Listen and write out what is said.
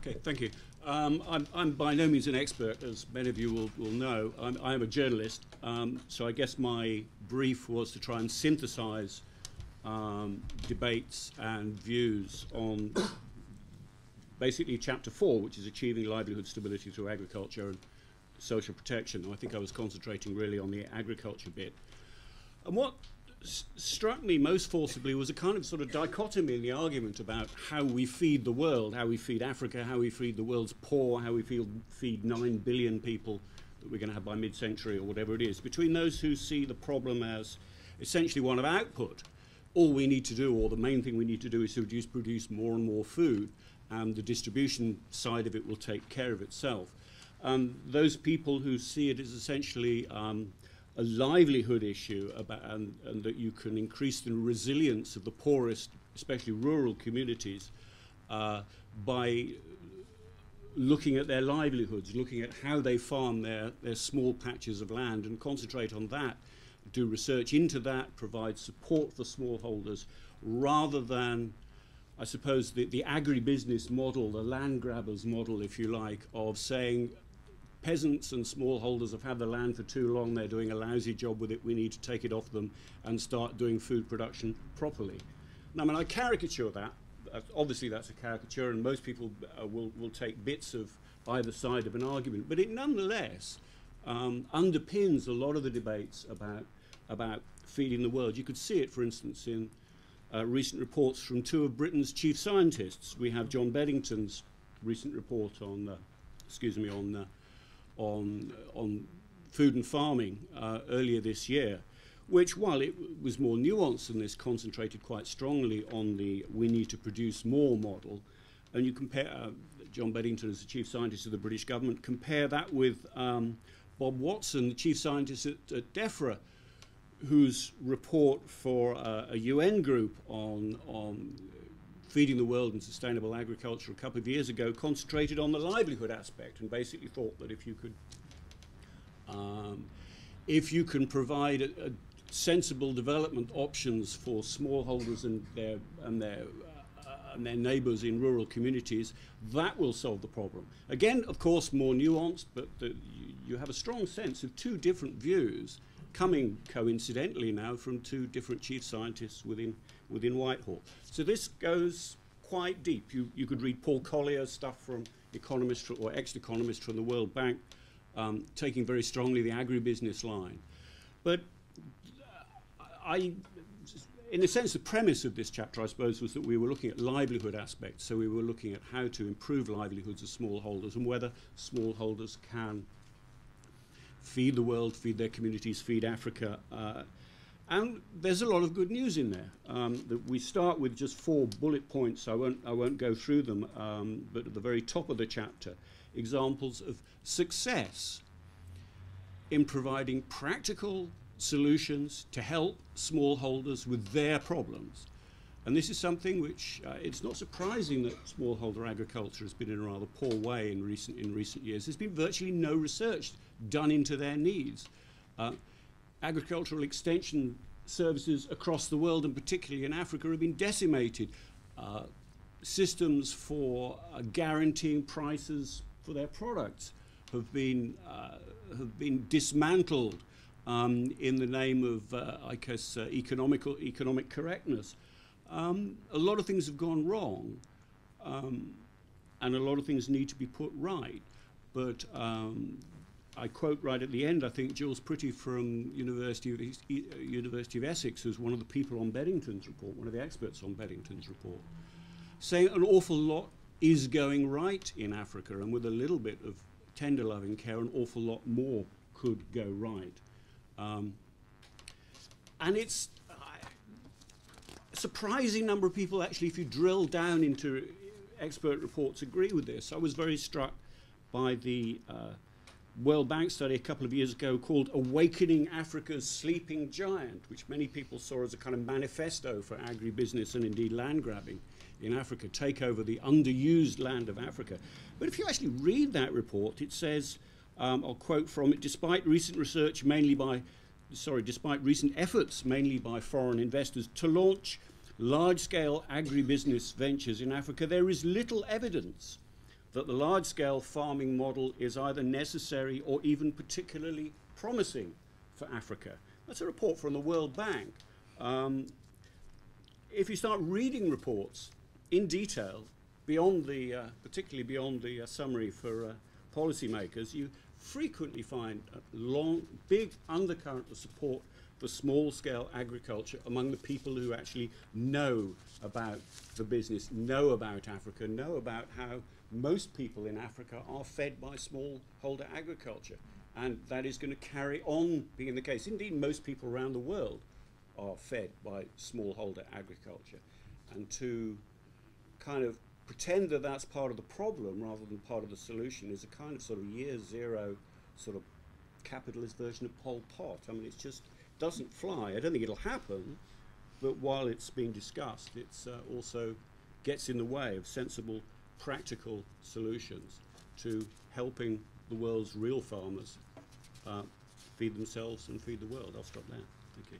Okay, thank you. I'm by no means an expert, as many of you will know. I am a journalist, so I guess my brief was to try and synthesize debates and views on basically Chapter 4, which is achieving livelihood stability through agriculture and social protection. I think I was concentrating really on the agriculture bit. And what struck me most forcibly was a kind of sort of dichotomy in the argument about how we feed the world, how we feed Africa, how we feed the world's poor, how we feed 9 billion people that we're going to have by mid-century or whatever it is, between those who see the problem as essentially one of output. All we need to do, or the main thing we need to do, is to produce more and more food, and the distribution side of it will take care of itself. Those people who see it as essentially a livelihood issue and that you can increase the resilience of the poorest, especially rural communities, by looking at their livelihoods, looking at how they farm their small patches of land and concentrate on that, do research into that, provide support for smallholders, rather than, I suppose, the agribusiness model, the land grabbers model, if you like, of saying peasants and smallholders have had the land for too long, they're doing a lousy job with it, we need to take it off them and start doing food production properly. Now, I mean, I caricature that. Obviously, that's a caricature, and most people will take bits of either side of an argument, but it nonetheless underpins a lot of the debates about feeding the world. You could see it, for instance, in recent reports from two of Britain's chief scientists. We have John Beddington's recent report on food and farming earlier this year, which, while it was more nuanced than this, concentrated quite strongly on the we need to produce more model. And you compare John Beddington as the chief scientist of the British government, compare that with Bob Watson, the chief scientist at DEFRA, whose report for a UN group on feeding the world and sustainable agriculture a couple of years ago concentrated on the livelihood aspect and basically thought that if you can provide a sensible development options for smallholders and their neighbours in rural communities, that will solve the problem. Again, of course, more nuanced, but you have a strong sense of two different views coming coincidentally now from two different chief scientists within Whitehall. So this goes quite deep. You could read Paul Collier's stuff from economist or ex-economist from the World Bank, taking very strongly the agribusiness line. But in a sense, the premise of this chapter, I suppose, was that we were looking at livelihood aspects. So we were looking at how to improve livelihoods of smallholders and whether smallholders can feed the world, feed their communities, feed Africa. And there's a lot of good news in there. That we start with just 4 bullet points. I won't go through them, but at the very top of the chapter, examples of success in providing practical solutions to help smallholders with their problems. And this is something which it's not surprising that smallholder agriculture has been in a rather poor way in recent years. There's been virtually no research done into their needs. Agricultural extension services across the world, and particularly in Africa, have been decimated. Systems for guaranteeing prices for their products have been dismantled in the name of, I guess, economic correctness. A lot of things have gone wrong, and a lot of things need to be put right. But I quote right at the end, I think, Jules Pretty from University of Essex, who's one of the people on Beddington's report, one of the experts on Beddington's report, saying an awful lot is going right in Africa, and with a little bit of tender loving care, an awful lot more could go right. And it's a surprising number of people, actually, if you drill down into expert reports, agree with this. I was very struck by the World Bank study a couple of years ago called Awakening Africa's Sleeping Giant, which many people saw as a kind of manifesto for agribusiness and indeed land grabbing in Africa, take over the underused land of Africa. But if you actually read that report, it says, I'll quote from it, despite recent efforts mainly by foreign investors to launch large-scale agribusiness ventures in Africa, there is little evidence that the large-scale farming model is either necessary or even particularly promising for Africa. That's a report from the World Bank. If you start reading reports in detail, beyond the, particularly beyond the summary for policymakers, you frequently find a big undercurrent of support for small-scale agriculture among the people who actually know about the business, know about Africa, know about how most people in Africa are fed by smallholder agriculture. And that is going to carry on being the case. Indeed, most people around the world are fed by smallholder agriculture. And to kind of pretend that that's part of the problem rather than part of the solution is a kind of sort of year zero sort of capitalist version of Pol Pot. I mean, it just doesn't fly. I don't think it'll happen, but while it's being discussed, it's also gets in the way of sensible, practical solutions to helping the world's real farmers feed themselves and feed the world. I'll stop there. Thank you.